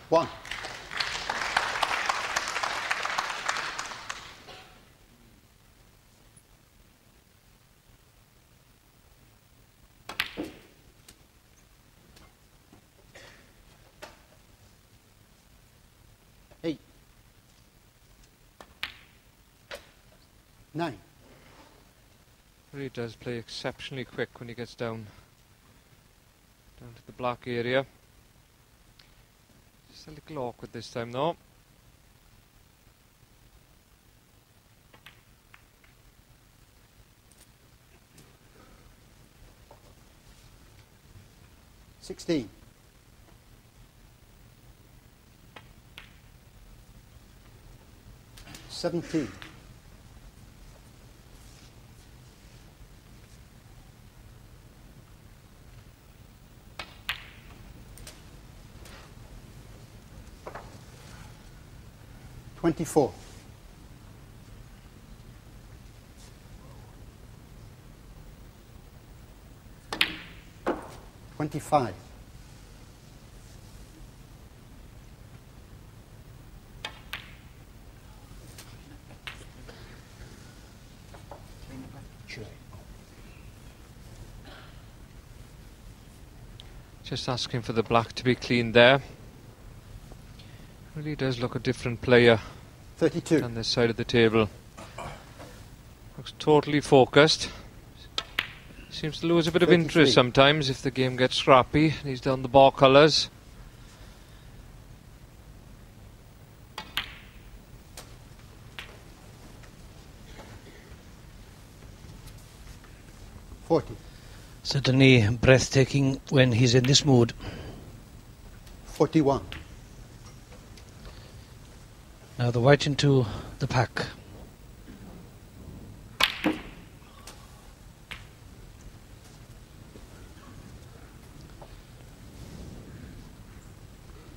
One. Eight. 9. Really does play exceptionally quick when he gets down to the black area. Just a little awkward this time though. $16. 17. 24. 25. 'Just asking for the black to be cleaned there. Really does look a different player 32. on this side of the table. Looks totally focused. Seems to lose a bit of 33. interest sometimes if the game gets scrappy. He's down the bar colours. Certainly breathtaking when he's in this mood. 41. Now the white into the pack.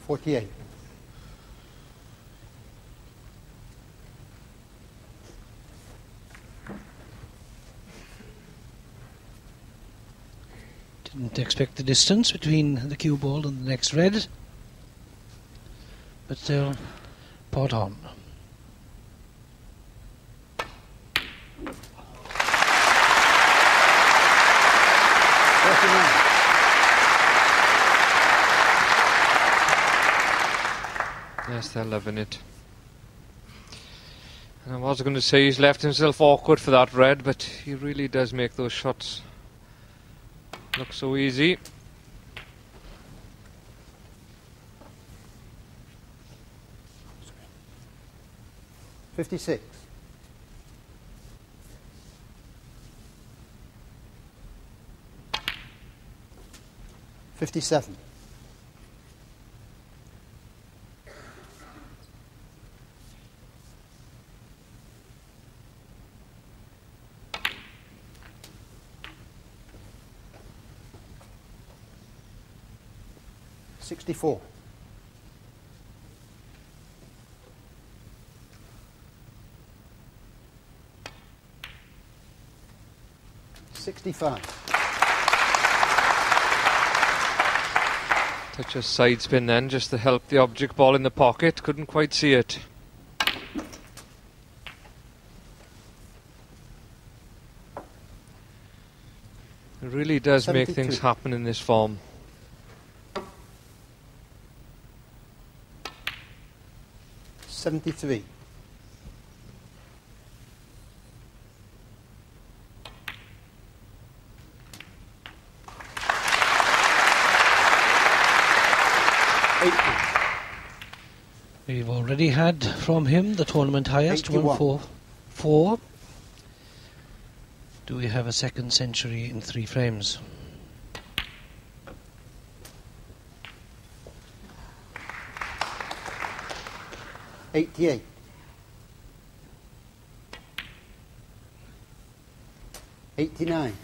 $48. 'Didn't expect the distance between the cue ball and the next red, but still pot on. Yes, they're loving it. And I was going to say he's left himself awkward for that red, but he really does make those shots look so easy. $56. 57. 64. 65. Touch of side spin then, just to help the object ball in the pocket. Couldn't quite see it. It really does 72. make things happen in this form. 73. 80. We've already had from him the tournament highest, 81. 144. Do we have a second century in 3 frames? $88. 89. 90.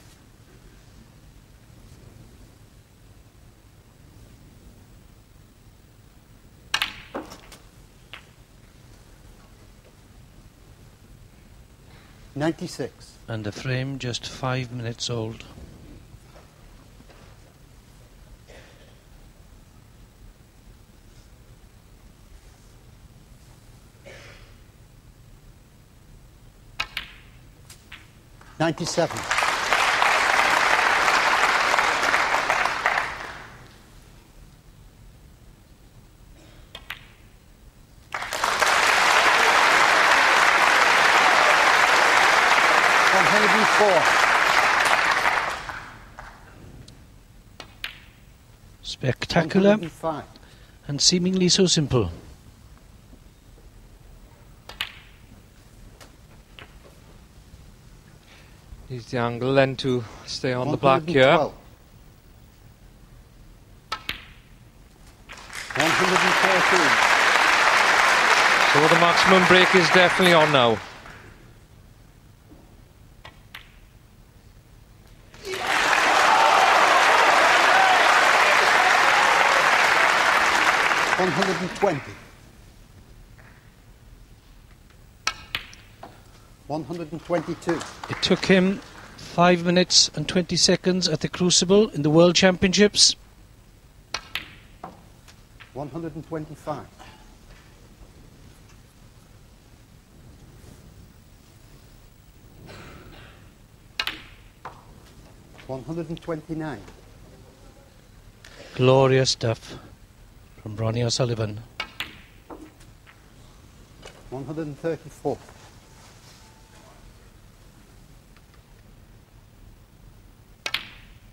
96. And the frame just 5 minutes old. $97. Spectacular 105. and seemingly so simple. Needs the angle then to stay on the black here. 113. So the maximum break is definitely on now. $120. 122. It took him 5 minutes and 20 seconds at the Crucible in the World Championships. 125. 129. Glorious stuff from Ronnie O'Sullivan. 134.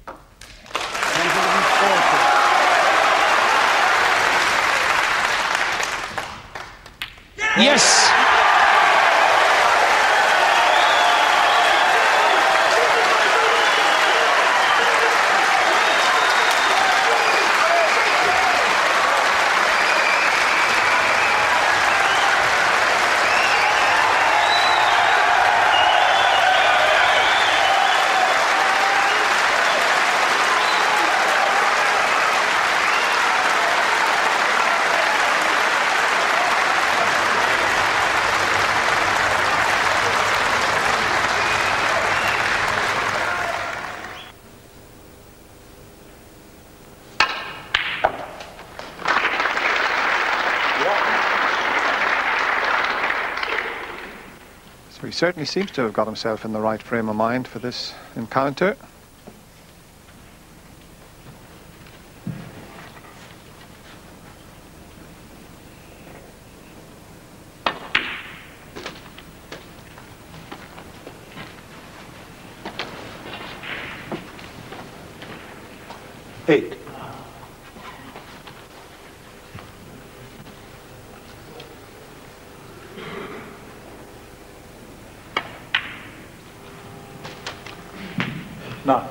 140. Yes! He certainly seems to have got himself in the right frame of mind for this encounter. Eight. Nine.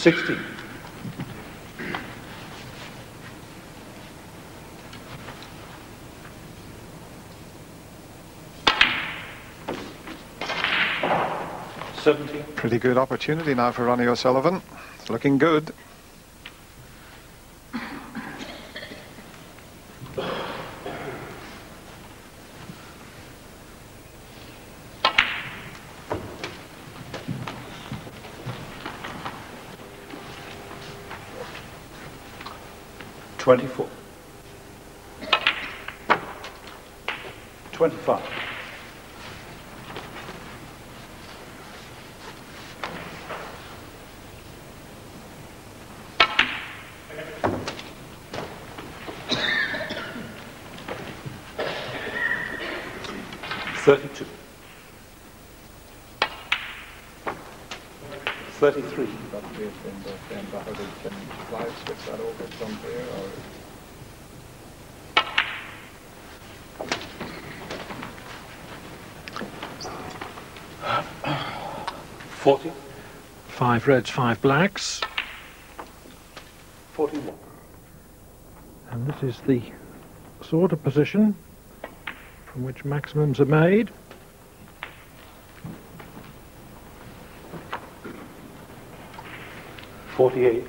$60. $70. Pretty good opportunity now for Ronnie O'Sullivan. It's looking good. $24. 25. $32. 33. Switch that over from here, or 40. 5 reds, 5 blacks. 41. And this is the sort of position from which maximums are made. $48.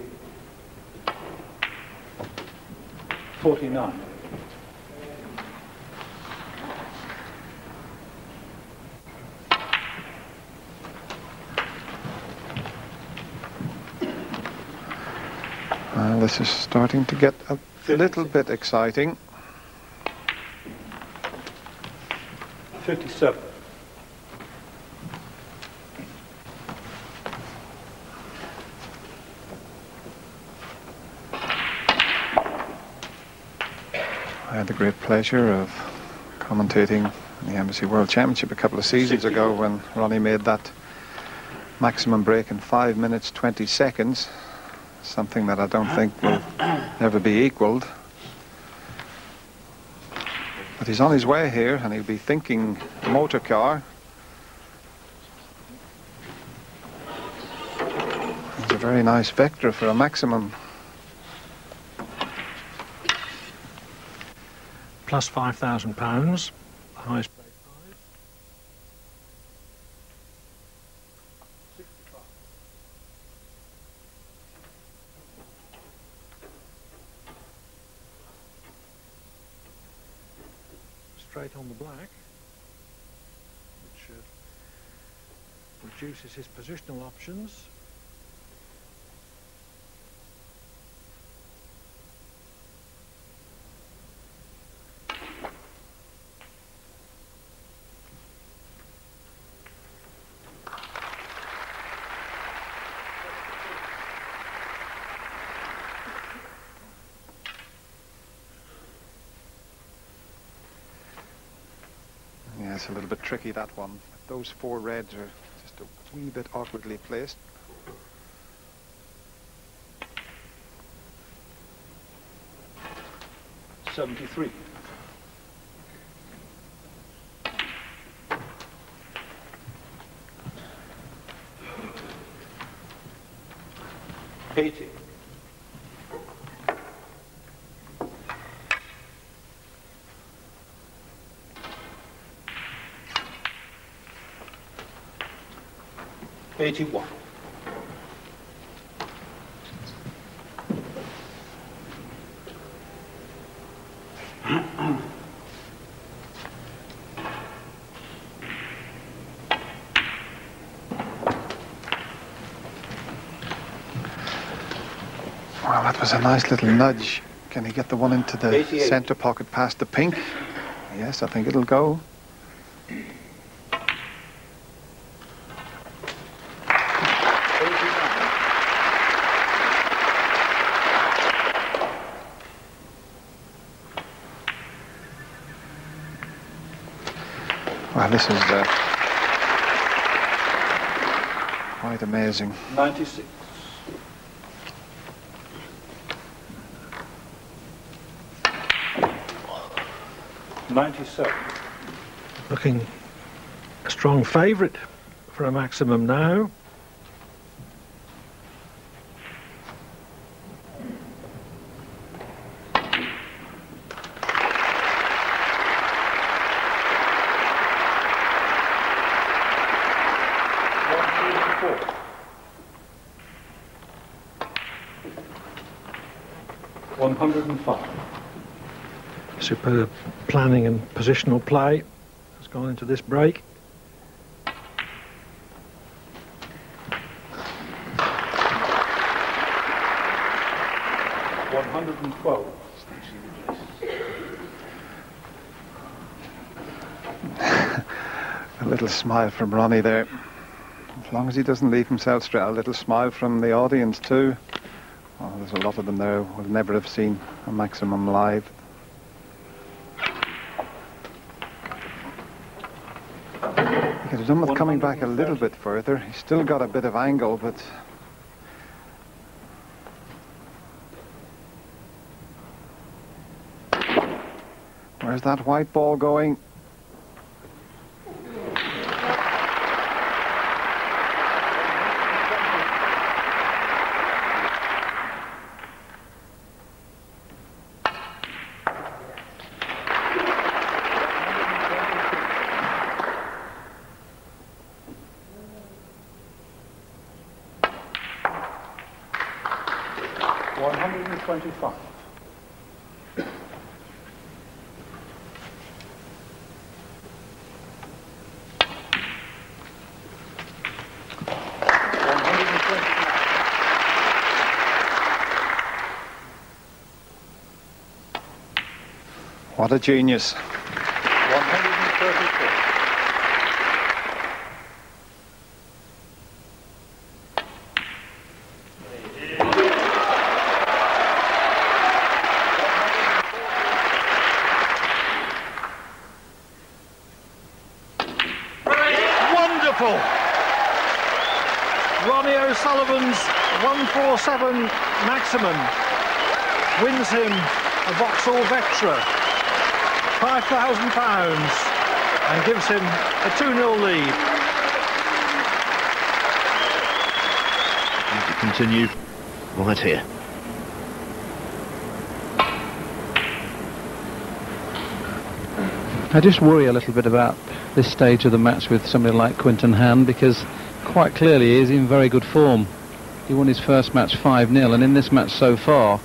$49. Well, this is starting to get a little bit exciting. 57. I had the great pleasure of commentating the Embassy World Championship a couple of seasons ago when Ronnie made that maximum break in 5 minutes 20 seconds, something that I don't think will ever be equalled. But he's on his way here and he'll be thinking motor car. It's a very nice vector for a maximum. Plus £5,000, the highest paid prize. Straight on the black, which reduces his positional options. Yeah, it's a little bit tricky, that one. Those 4 reds are just a wee bit awkwardly placed. $73. $80. $81. Well, that was a nice little nudge. Can he get the one into the 88. centre pocket past the pink? Yes, I think it'll go. Well, this is quite amazing. 96. $97. Looking a strong favourite for a maximum now. $105. Superb planning and positional play has gone into this break. $112. A little smile from Ronnie there. As long as he doesn't leave himself straight, a little smile from the audience too. Oh, there's a lot of them there who will never have seen a maximum live. He could have done with coming back a little bit further. He's still got a bit of angle, but where's that white ball going? 125. What a genius. 134. Wonderful! Ronnie O'Sullivan's 147 maximum wins him a Vauxhall Vectra, £5,000, and gives him a 2-0 lead. To continue right here. I just worry a little bit about this stage of the match with somebody like Quinton Hann, because quite clearly he is in very good form. He won his first match 5-0, and in this match so far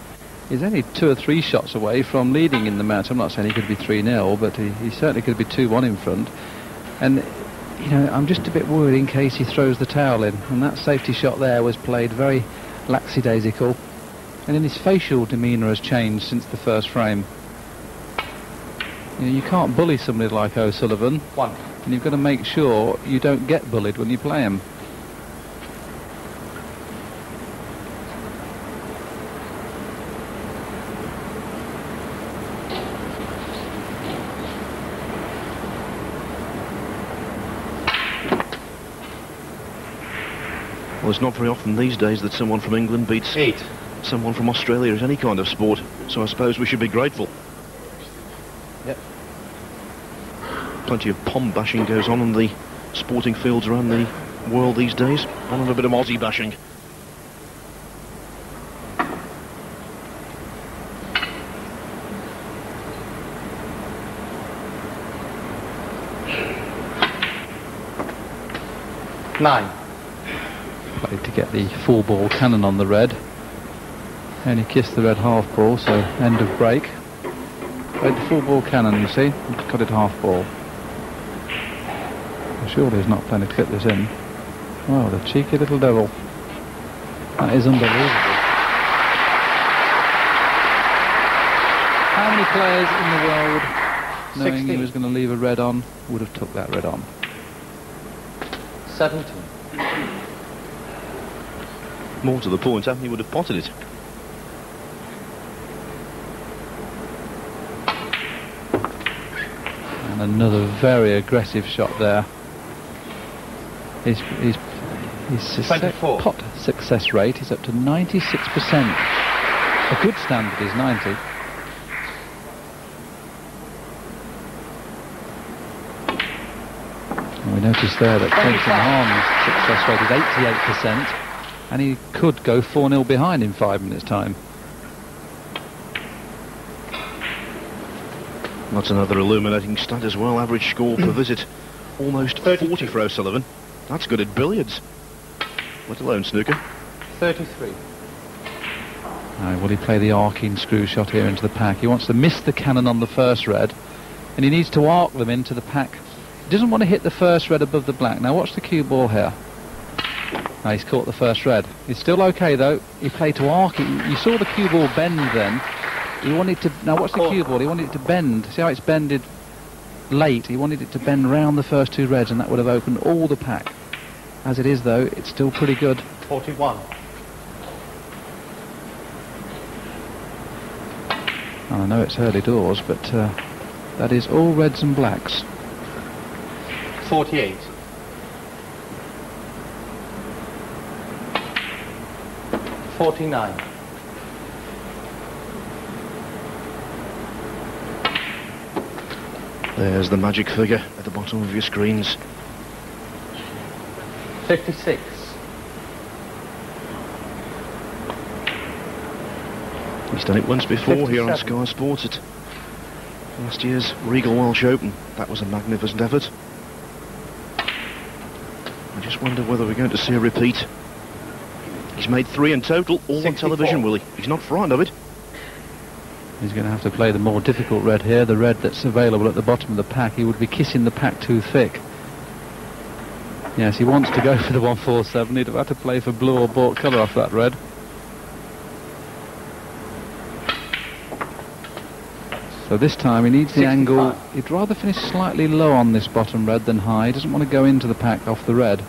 he's only 2 or 3 shots away from leading in the match. I'm not saying he could be 3-0, but he certainly could be 2-1 in front. And you know, I'm just a bit worried in case he throws the towel in, and that safety shot there was played very lackadaisical, and then his facial demeanour has changed since the first frame. You know, you can't bully somebody like O'Sullivan, and you've got to make sure you don't get bullied when you play him. Well, it's not very often these days that someone from England beats someone from Australia at any kind of sport, so I suppose we should be grateful. Yep. Plenty of pom bashing goes on the sporting fields around the world these days. A little bit of Aussie bashing. Played to get the full ball cannon on the red. Only kissed the red half ball, so end of break. Played the full ball cannon, you see, and cut it half ball. Well, surely he's not planning to get this in. Wow, the cheeky little devil. That is unbelievable. How many players in the world, knowing 16. he was going to leave a red on, would have took that red on? 17. More to the point, Anthony would have potted it. And another very aggressive shot there. His 24. pot success rate is up to 96%. A good standard is 90. And we noticed there that Quinton Hahn's success rate is 88%, and he could go 4-0 behind in 5 minutes' time. That's another illuminating stat as well. Average score per visit, almost 40 for O'Sullivan. That's good at billiards, let alone snooker. 33. Will he play the arcing screw shot here into the pack? He wants to miss the cannon on the first red, and he needs to arc them into the pack. He doesn't want to hit the first red above the black. Now watch the cue ball here. Now he's caught the first red. It's still okay though. He played to arc it. You saw the cue ball bend then. He wanted to, now watch the cue ball, he wanted it to bend. See how it's bended late? He wanted it to bend round the first 2 reds, and that would have opened all the pack. As it is though, it's still pretty good. 41. I know it's early doors, but that is all reds and blacks. 48. 49. There's the magic figure at the bottom of your screens. 56. He's done it once before here on 57. Sky Sports at last year's Regal Welsh Open. That was a magnificent effort. I just wonder whether we're going to see a repeat. He's made 3 in total, all on 64. television, Willie. He's not frightened of it. He's going to have to play the more difficult red here, the red that's available at the bottom of the pack. He would be kissing the pack too thick. Yes, he wants to go for the 147. He'd have had to play for blue or bought colour off that red. So this time he needs the angle. He'd rather finish slightly low on this bottom red than high. He doesn't want to go into the pack off the red.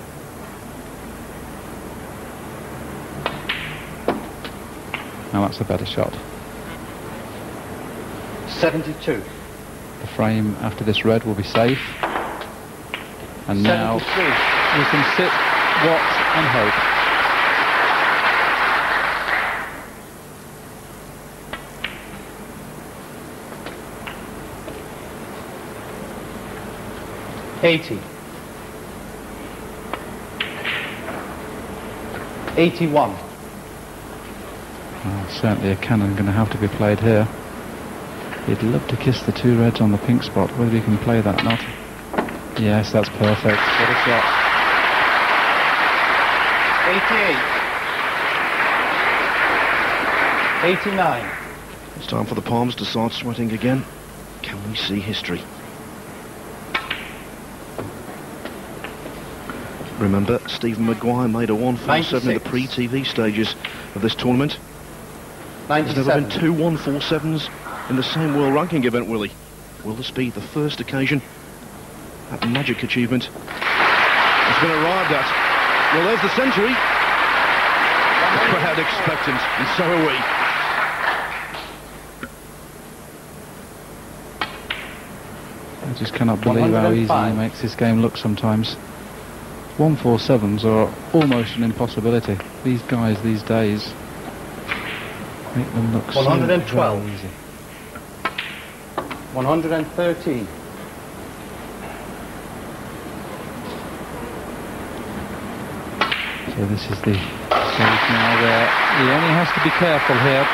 Now that's a better shot. 72. The frame after this red will be safe. And now 73. we can sit, watch and hope. $80. 81. Well, certainly a cannon going to have to be played here. He'd love to kiss the two reds on the pink spot. Whether he can play that or not. Yes, that's perfect. What a shot. 88. 89. It's time for the palms to start sweating again. Can we see history? Remember, Stephen Maguire made a 147 in the pre-TV stages of this tournament. 97. There's never been two 147s in the same world ranking event, Willie. Will this be the first occasion that magic achievement has been arrived at? Well, there's the century. The crowd expectant, and so are we. I just cannot believe how easy he makes this game look sometimes. 147s are almost an impossibility. These guys these days make them look 112. so very easy. 113. So this is the stage now where he only has to be careful here.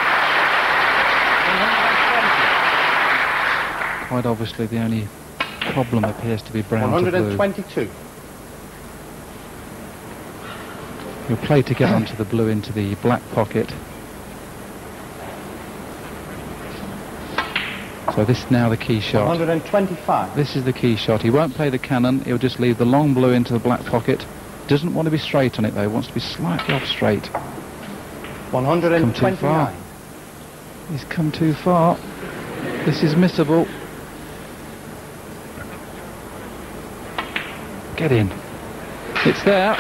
120. Quite obviously the only problem appears to be brown to blue. 122. He'll play to get onto the blue into the black pocket. So this is now the key shot. 125. This is the key shot. He won't play the cannon. He'll just leave the long blue into the black pocket. Doesn't want to be straight on it though. Wants to be slightly off straight. 129. Come too far. He's come too far. This is missable. Get in. It's there.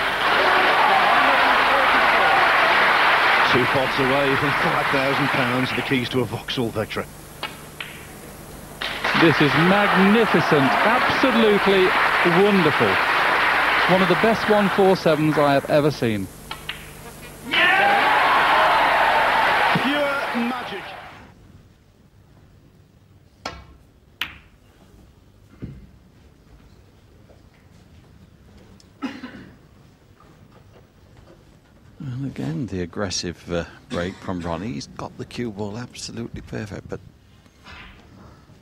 2 pots away from £5,000, the keys to a Vauxhall Vectra. This is magnificent, absolutely wonderful. One of the best 147s I have ever seen. Pure magic. Well, again, the aggressive break from Ronnie. He's got the cue ball absolutely perfect, but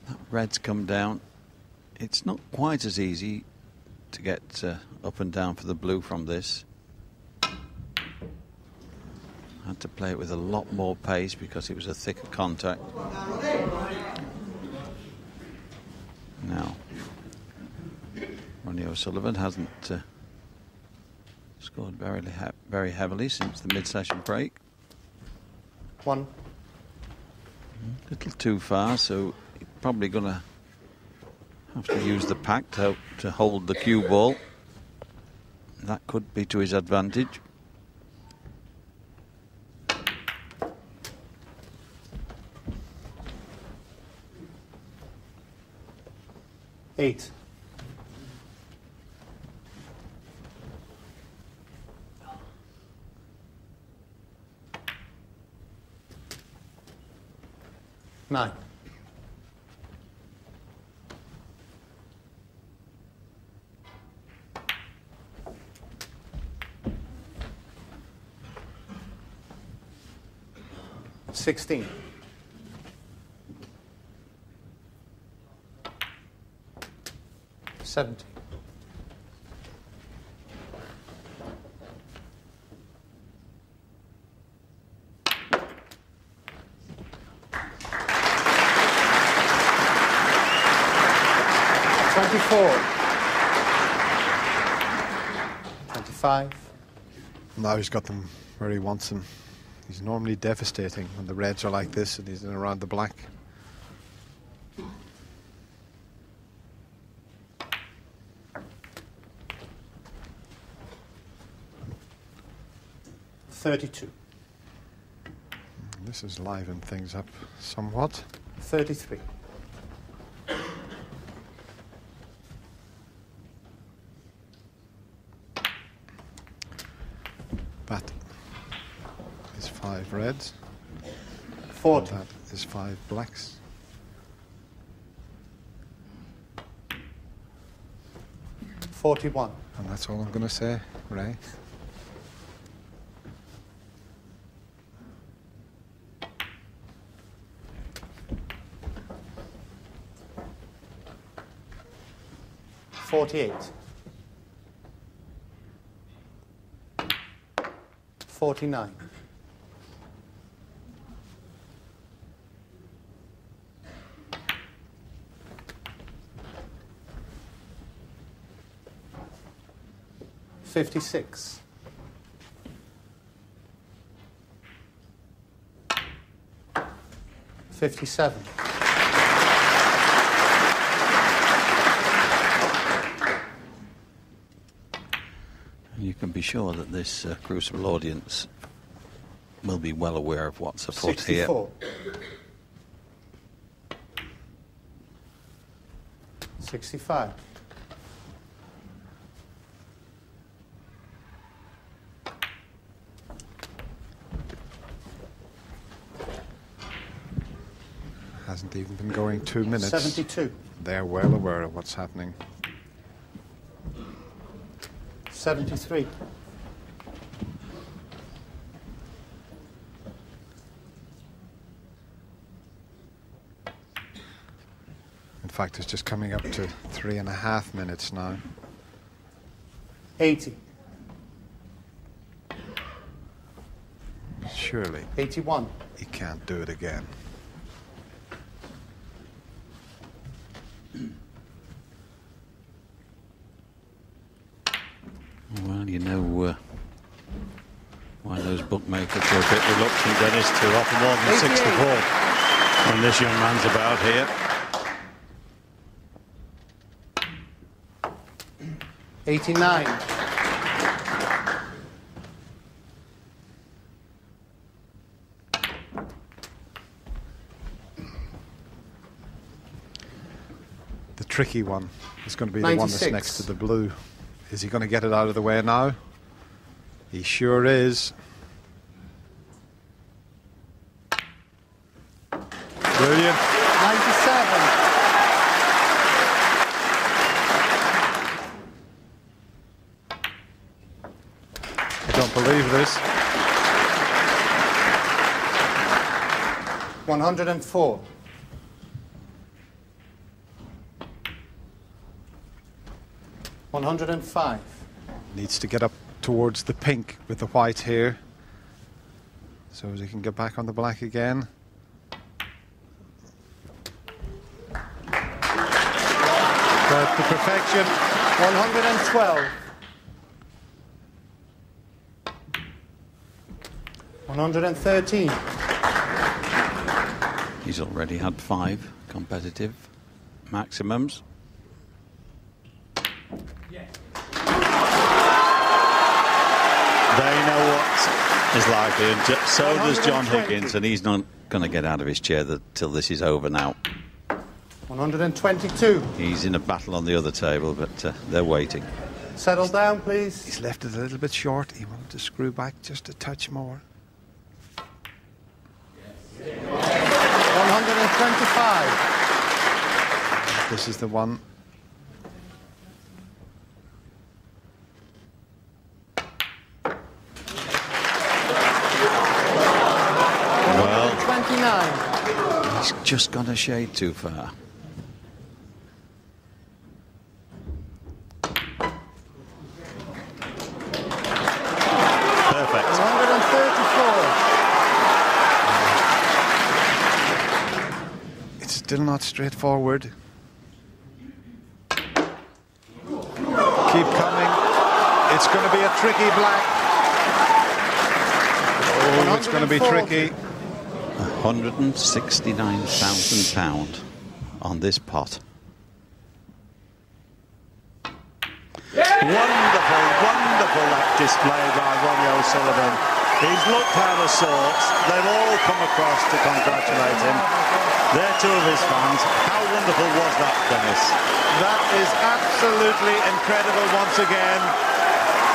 that red's come down. It's not quite as easy to get up and down for the blue from this. Had to play it with a lot more pace because it was a thicker contact. Now, Ronnie O'Sullivan hasn't scored very heavily since the mid-session break. 1. A little too far, so he's probably going to have to use the pack to hold the cue ball. That could be to his advantage. $8. 9. 16. 70. 1 24. 25. Now he's got them where he wants them. He's normally devastating when the reds are like this and he's in around the black. This has livened things up somewhat. 33. That is 5 reds. 40. That is 5 blacks. 41. And that's all I'm going to say, Ray. $48. 49. 56. 57. You can be sure that this Crucible audience will be well aware of what's afoot here. 64. 65. 'Hasn't even been going 2 minutes. 72. They're well aware of what's happening. 73. 'In fact, it's just coming up to 3.5 minutes now. 80. Surely 81. he can't do it again. Well, you know why those bookmakers are a bit reluctant, Dennis, to offer more than 64 when this young man's about here. 89. 'The tricky one is going to be the one that's 96. next to the blue. Is he going to get it out of the way now? He sure is. Brilliant. 97. I don't believe this. 104. 105. Needs to get up towards the pink with the white here, so as he can get back on the black again. But the perfection. 112. 113. He's already had 5 competitive maximums. They know what is likely, and so does John 120. Higgins, and he's not going to get out of his chair till this is over now. 122. He's in a battle on the other table, but they're waiting. Settle down, please. He's left it a little bit short. He wanted to screw back just a touch more. 125. This is the one. Well, 129. he's just gone a shade too far. Perfect. 134. It's still not straightforward. keep coming. It's going to be a tricky black. Oh, it's going to be tricky. £169,000 on this pot. Wonderful, wonderful that display by Ronnie O'Sullivan. He's looked out of sorts. They've all come across to congratulate him. They're two of his fans. How wonderful was that, Dennis? That is absolutely incredible once again.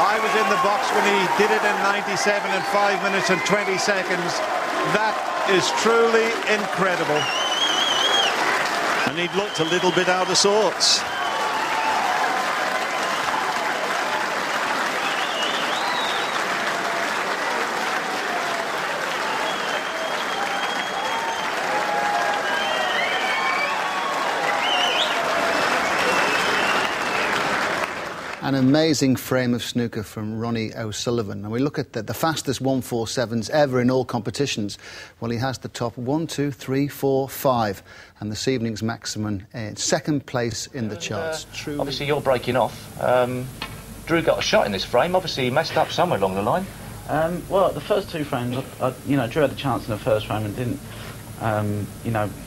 I was in the box when he did it in 97 and 5 minutes and 20 seconds. That is truly incredible. And he'd looked a little bit out of sorts. An amazing frame of snooker from Ronnie O'Sullivan. And we look at the fastest 147s ever in all competitions. Well, he has the top 1, 2, 3, 4, 5. And this evening's maximum in second place in the charts. Obviously, you're breaking off. Drew got a shot in this frame. Obviously, he messed up somewhere along the line. Well, the first two frames, Drew had a chance in the first frame and didn't,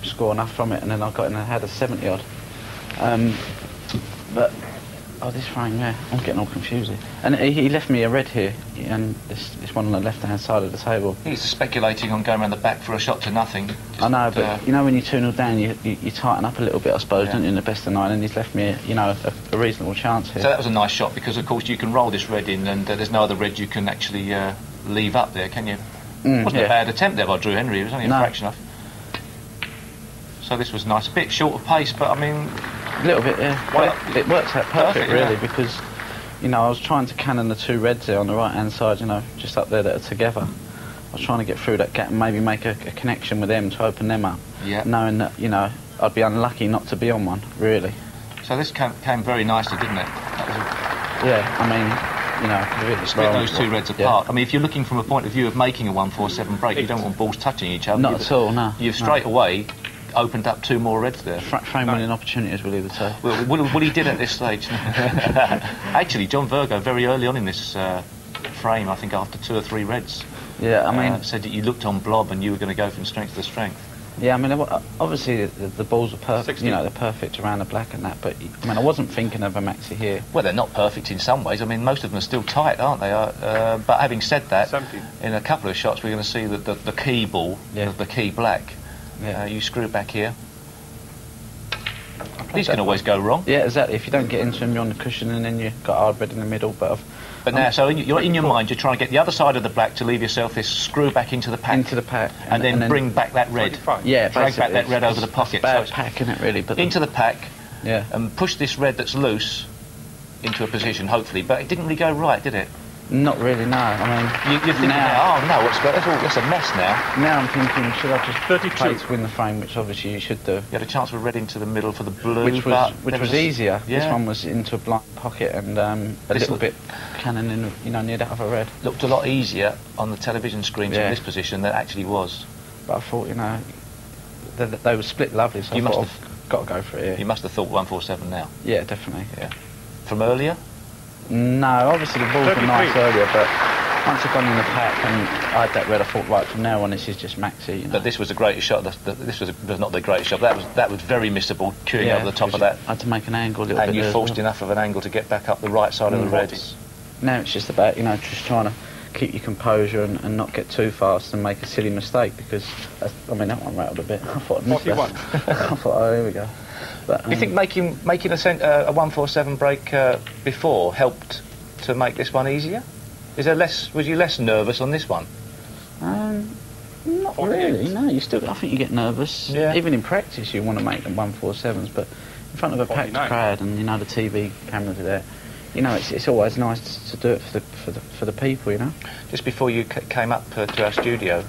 score enough from it. And then I got in and had a 70-odd. But... oh, this frame, yeah, I'm getting all confused here. And he left me a red here, and this one on the left-hand side of the table. He's speculating on going around the back for a shot to nothing. I know, but when you 2-0 down, you tighten up a little bit, I suppose, don't you, in the best of 9, and he's left me, a reasonable chance here. So that was a nice shot, because, of course, you can roll this red in, and there's no other red you can actually leave up there, can you? Wasn't a bad attempt there by Drew Henry, it was only a fraction off. So this was nice. A bit short of pace, but, I mean... a little bit, yeah. Well, it works out perfect really, because, I was trying to cannon the two reds there on the right-hand side, just up there that are together. I was trying to get through that gap and maybe make a connection with them to open them up, knowing that, I'd be unlucky not to be on one, really. So this came very nicely, didn't it? Yeah, I mean, really split those two reds apart. I mean, if you're looking from a point of view of making a 147 break, you don't want balls touching each other. Not at all, no. You've straight away opened up two more reds there. Frame winning opportunities, we'll either say. Well, what he did at this stage. Actually, John Virgo, very early on in this frame, I think after 2 or 3 reds, yeah, I mean, said that you looked on blob and you were going to go from strength to strength. Yeah, I mean, obviously the balls are perfect, they're perfect around the black and that, but, I mean, I wasn't thinking of a maxi here. Well, they're not perfect in some ways. I mean, most of them are still tight, aren't they? But having said that, in a couple of shots we're going to see that the key ball, the key black, you screw back here. These can always go wrong. Yeah, exactly. If you don't get into them, you're on the cushion, and then you've got hard red in the middle. But now, so in your mind, you're trying to get the other side of the black to leave yourself this screw back into the pack. Into the pack. And then bring back that red. Yeah, drag back that red over the pocket. Bad pack, isn't it, really? But into the pack. Yeah. And push this red that's loose into a position, hopefully. But it didn't really go right, did it? Not really, no. I mean, you're thinking now, oh no, that's a mess now. Now I'm thinking, should I just play to win the frame, which obviously you should do. You had a chance for red into the middle for the blue, which was easier. Yeah. This one was into a blind pocket and a little bit cannon in, near that other red. Looked a lot easier on the television screens in this position than it actually was. But I thought, they were split lovely, so I thought I've got to go for it here. You must have thought 147 now. Yeah, definitely. Yeah. From earlier? No, obviously the balls were nice earlier, but once I'd gone in the pack and I had that red, I thought, right, from now on this is just maxi. But this was the greatest shot. This was not the greatest shot. That was very missable, queuing over the top of that. I had to make an angle a little bit. And you forced enough of an angle to get back up the right side of the reds. Now it's just about, just trying to keep your composure and not get too fast and make a silly mistake, because, that one rattled a bit. I thought I'd missed that. I thought, oh, here we go. But, do you think making a 147 break before helped to make this one easier? Was you less nervous on this one? Not really. No, I think you get nervous. Yeah. Even in practice, you want to make them 147s, but in front of a packed crowd and the TV cameras are there, it's always nice to do it for the people. Just before you came up to our studio.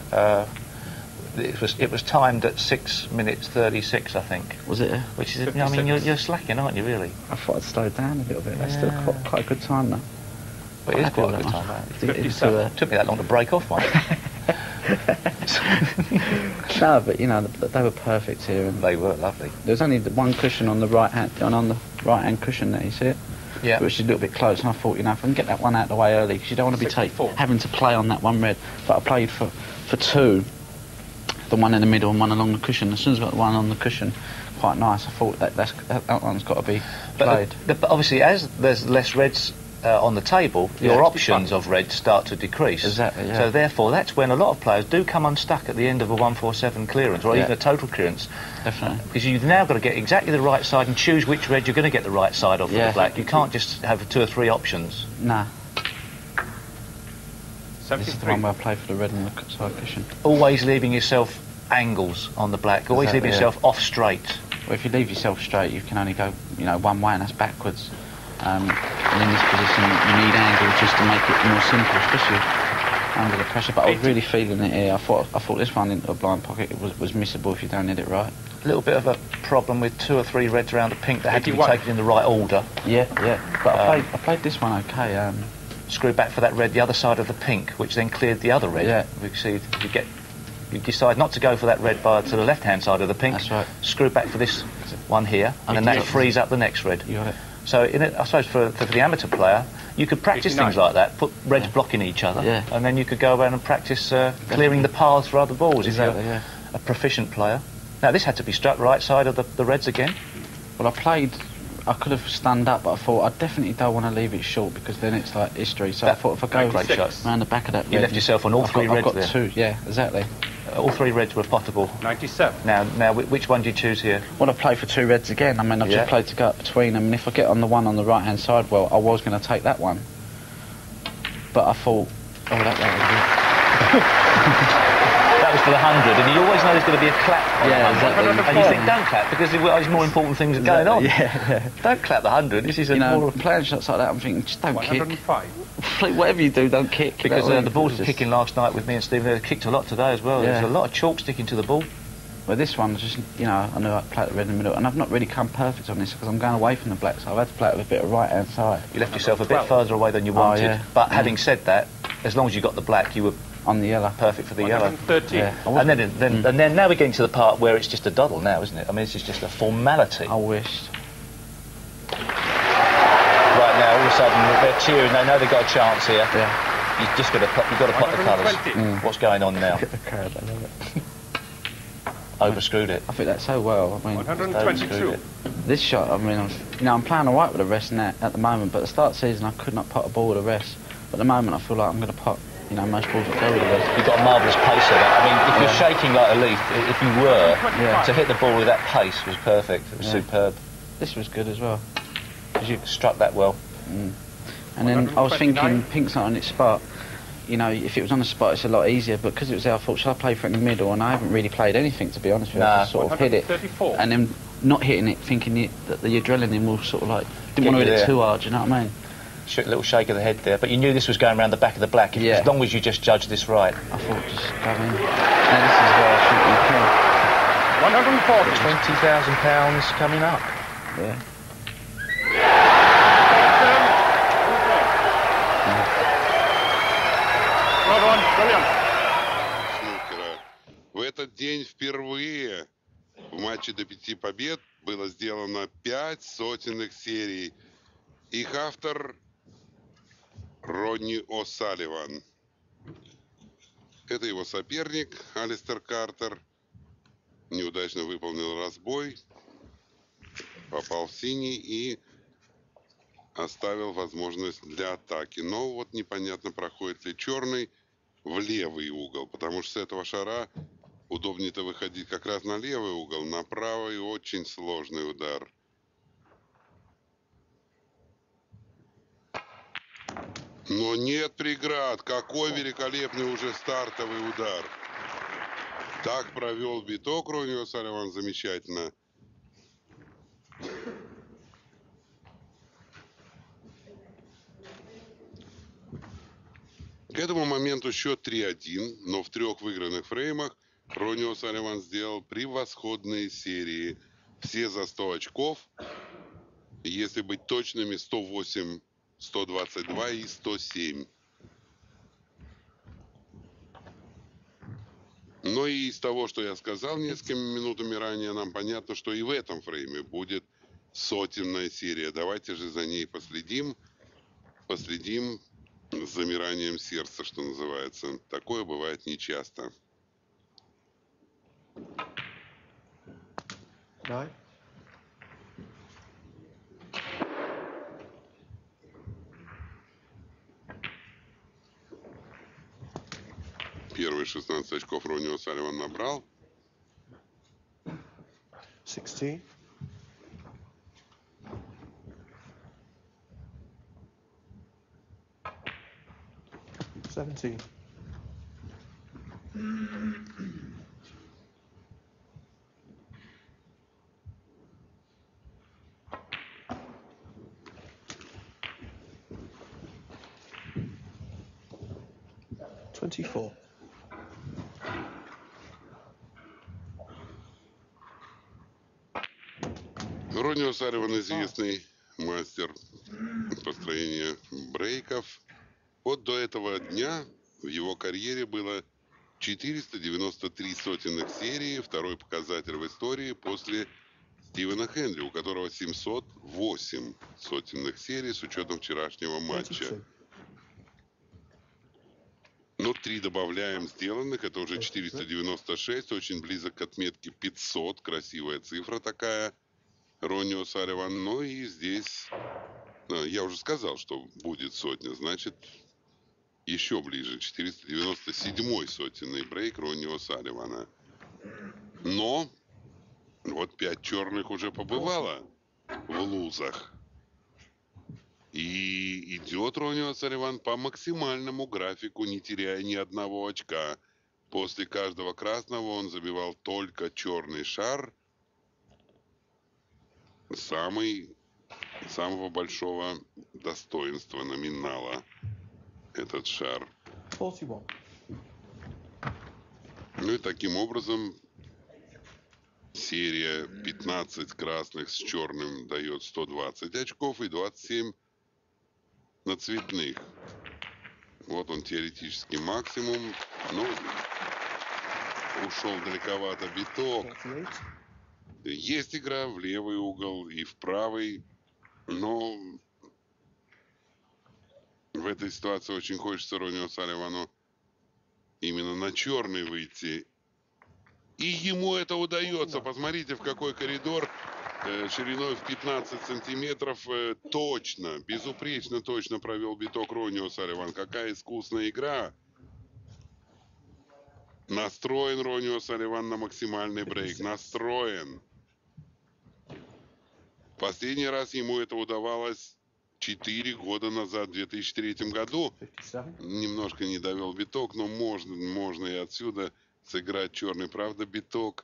It was timed at 6 minutes 36, I think. Was it? Which is, I mean, you're slacking, aren't you, really? I thought I'd slowed down a little bit. That's still quite a good time, though. But it is quite a good time, right? It took me that long to break off one. No, but they were perfect here. And they were lovely. There was only the one cushion on the right hand cushion there. You see it? which is a little bit close, and I thought, you know, if I can get that one out of the way early, because you don't want to be having to play on that one red. But I played for two, the one in the middle and one along the cushion. As soon as I got the one on the cushion, quite nice, I thought that one's got to be played. But obviously, as there's less reds on the table, your options of red start to decrease. Exactly, yeah. So therefore, that's when a lot of players do come unstuck at the end of a 147 clearance, or even a total clearance. Definitely. Because you've now got to get exactly the right side and choose which red you're going to get the right side of for the black. You can't just have 2 or 3 options. Nah. This is the one where I play for the red on the side cushion. Always leaving yourself angles on the black. Always leaving yourself off straight. Well, if you leave yourself straight, you can only go, you know, one way, and that's backwards. And in this position, you need angles just to make it more simple, especially under the pressure. But I was really feeling it here. I thought this one into a blind pocket was missable if you don't hit it right. A little bit of a problem with 2 or 3 reds around the pink that had to be taken in the right order. Yeah. But I played this one okay. Screw back for that red, the other side of the pink, which then cleared the other red. Yeah. We see you decide not to go for that red to the left-hand side of the pink. That's right. Screw back for this one here, and then that frees up the next red. You got it. So, I suppose for the amateur player, you could practice things like that, put reds blocking each other, and then you could go around and practice clearing the paths for other balls if you're a proficient player. Now, this had to be struck right side of the reds again. Well, I could have stand up, but I thought I definitely don't want to leave it short because then it's like history. So I thought if I go around the back of that red... You left yourself on all 3 reds I've got 2, yeah, exactly. All 3 reds were potable. 97. Now, which one do you choose here? Well, I play for 2 reds again. I mean, I've just played to go up between them, and if I get on the one on the right-hand side, well, I was going to take that one. But I thought, oh, that was That was for the 100, and you always know there's going to be a clap on the 100. Exactly. And you think, don't clap, because there's more important things going on. Yeah. Don't clap the 100. This is more playing shots like that. I'm thinking, just don't 105. kick. Whatever you do, don't kick. Because the balls were kicking last night with me and Stephen. They kicked a lot today as well. There's a lot of chalk sticking to the ball. Well, this one was just, you know, I knew I'd play the red in the middle, and I've not really come perfect on this because I'm going away from the black, so I've had to play it with a bit of right-hand side. You left yourself a bit further away than you wanted. But having said that, as long as you got the black, you were on the yellow. Perfect for the yellow. 13. Yeah. And then now we're getting to the part where it's just a doddle now, isn't it? I mean, this is just a formality. I wished. Right now, all of a sudden, they're cheering. They know they've got a chance here. Yeah. You've got to pot the colours. What's going on now? Get the card, I love it. Overscrewed it. I think that's so well. I mean, 122. This shot, I mean, I'm playing alright with the rest in that at the moment, but at the start of the season I could not pot a ball with the rest. But at the moment I feel like I'm going to pot, you know, most balls that go with the rest. You've got a marvellous pace of it. I mean, if you're shaking like a leaf, if you were, to hit the ball with that pace was perfect. It was superb. This was good as well. Because you struck that well. And then I was thinking, pink's not on its spot. You know, if it was on the spot, it's a lot easier, but because it was there, I thought, shall I play for it in the middle? And I haven't really played anything, to be honest with you. I just sort of hit it. And then not hitting it, thinking that the adrenaline will sort of like, didn't want to hit it too hard, you know what I mean? Little shake of the head there, but you knew this was going around the back of the black, as long as you just judged this right. I thought, just go in. Now this is where I shoot the £140. £20,000 coming up. Yeah. В этот день впервые в матче до 5 побед было сделано 5 сотенных серий. Их автор Ронни О'Салливан. Это его соперник Алистер Картер. Неудачно выполнил разбой, попал в синий и оставил возможность для атаки. Но вот непонятно, проходит ли черный в левый угол, потому что с этого шара удобнее-то выходить как раз на левый угол, на правый очень сложный удар. Но нет преград. Какой великолепный уже стартовый удар. Так провел биток Ронни О'Салливан замечательно. К этому моменту счет 3-1, но в 3 выигранных фреймах Ронни О'Салливан сделал превосходные серии. Все за 100 очков. Если быть точными, 108, 122 и 107. Но и из того, что я сказал несколькими минутами ранее, нам понятно, что и в этом фрейме будет сотенная серия. Давайте же за ней последим с замиранием сердца, что называется. Такое бывает нечасто. Nine. Первые 16 очков Ронни О'Салливан набрал. 16. $17. $24. Ронни О'Салливан известный мастер построения брейков. Вот до этого дня в его карьере было 493 сотенных серии, второй показатель в истории после Стивена Хенли, у которого 708 сотенных серий с учетом вчерашнего матча. Но 3 добавляем сделанных, это уже 496, очень близок к отметке 500, красивая цифра такая, Ронни О'Салливан. Ну и здесь, я уже сказал, что будет сотня, значит, еще ближе, 497-й сотенный брейк Ронни О'Салливана. Но вот 5 черных уже побывало в лузах. И идет Ронни О'Салливан по максимальному графику, не теряя ни одного очка. После каждого красного он забивал только черный шар самого большого достоинства номинала. Этот шар. 41. Ну и таким образом серия 15 красных с черным дает 120 очков и 27 на цветных. Вот он теоретический максимум. Ну, ушел далековато биток. Есть игра в левый угол и в правый. Но в этой ситуации очень хочется Ронни О'Салливану именно на черный выйти. И ему это удается. Посмотрите, в какой коридор шириной в 15 сантиметров точно, безупречно точно провел биток Ронни О'Салливан. Какая искусная игра. Настроен Ронни О'Салливан на максимальный брейк. Настроен. Последний раз ему это удавалось 4 года назад, в 2003 году. Немножко не довел биток, но можно и отсюда сыграть черный. Правда, биток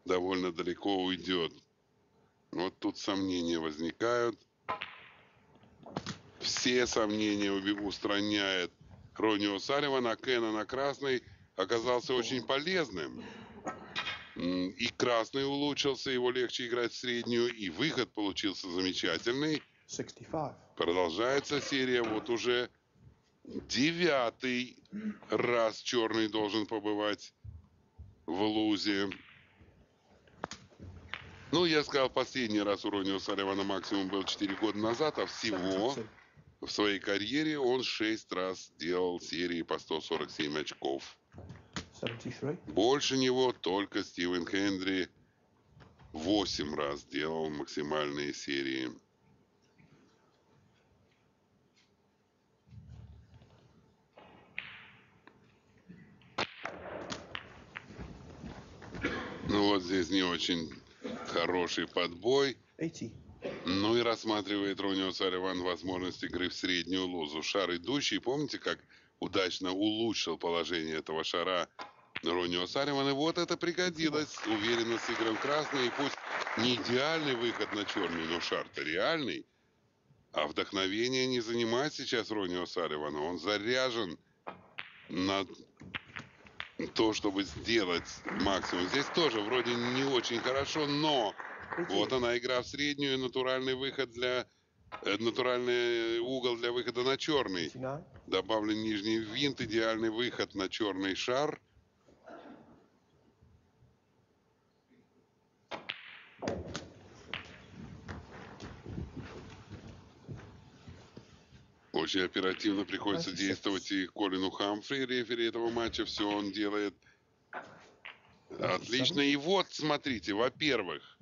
довольно далеко уйдет. Вот тут сомнения возникают. Все сомнения устраняет Ронни О'Салливан, а Кенна на красный оказался очень полезным. И красный улучшился, его легче играть в среднюю, и выход получился замечательный. 65. Продолжается серия, вот уже 9-й раз черный должен побывать в лузе. Ну, я сказал, последний раз у Ронни О'Салливана максимум был 4 года назад, а всего в своей карьере он 6 раз делал серии по 147 очков. 73. Больше него только Стивен Хенли 8 раз делал максимальные серии. Ну вот здесь не очень хороший подбой. 80. Ну и рассматривает Ронни О'Салливан возможность игры в среднюю лузу. Шар идущий, помните, как удачно улучшил положение этого шара Ронни О'Салливан? И вот это пригодилось. Уверенно сыгран красный. И пусть не идеальный выход на черный, но шар-то реальный. А вдохновение не занимает сейчас Ронни О'Салливана. Он заряжен на то, чтобы сделать максимум. Здесь тоже вроде не очень хорошо, но вот она игра в среднюю, натуральный выход натуральный угол для выхода на черный. Добавлен нижний винт, идеальный выход на черный шар. Очень оперативно приходится действовать и Колину Хамфри, рефери этого матча. Все он делает отлично. И вот, смотрите, во-первых,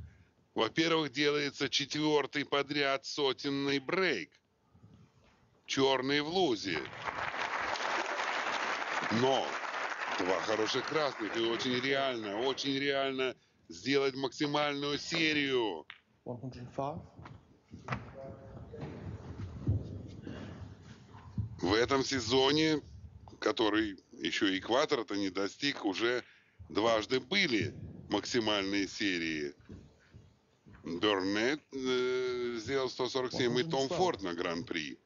делается 4-й подряд сотенный брейк. Черный в лузе. Но 2 хороших красных и очень реально сделать максимальную серию. 105. В этом сезоне, который еще экватора-то не достиг, уже дважды были максимальные серии. Бернет сделал 147 и Том Форд на Гран-при.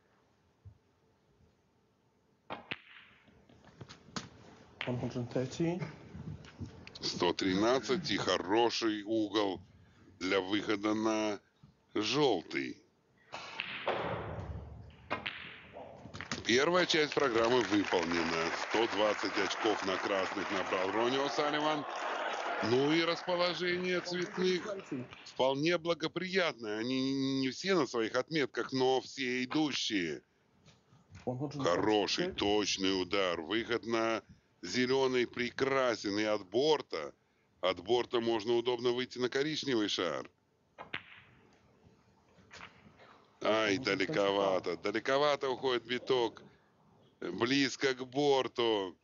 113. 113 и хороший угол для выхода на желтый. Первая часть программы выполнена. 120 очков на красных набрал Ронни О'Салливан. Ну и расположение цветных вполне благоприятное. Они не все на своих отметках, но все идущие. Хороший, точный удар. Выход на зеленый прекрасен. И от борта можно удобно выйти на коричневый шар. Ай, далековато. Далековато уходит биток. Близко к борту.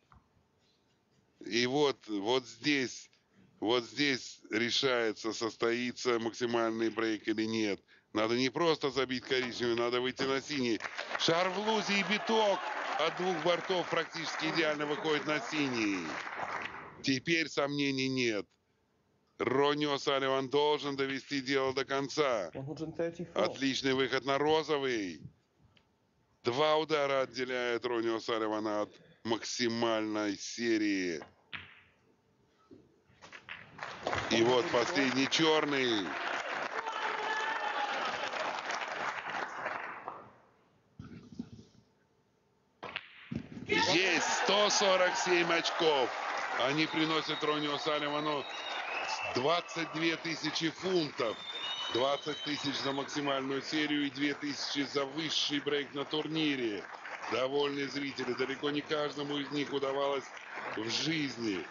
И вот здесь решается, состоится максимальный брейк или нет. Надо не просто забить коричневый, надо выйти на синий. Шар в лузе и биток от 2 бортов практически идеально выходит на синий. Теперь сомнений нет. Ронни О'Салливан должен довести дело до конца. Отличный выход на розовый. 2 удара отделяют Ронни О'Салливана от максимальной серии. И вот последний черный. Есть 147 очков. Они приносят Ронни О'Салливану 22 тысячи фунтов. 20 тысяч за максимальную серию и 2000 за высший брейк на турнире. Довольны зрители. Далеко не каждому из них удавалось в жизни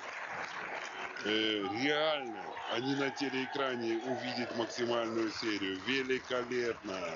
реально, а не на телеэкране, увидеть максимальную серию. Великолепно!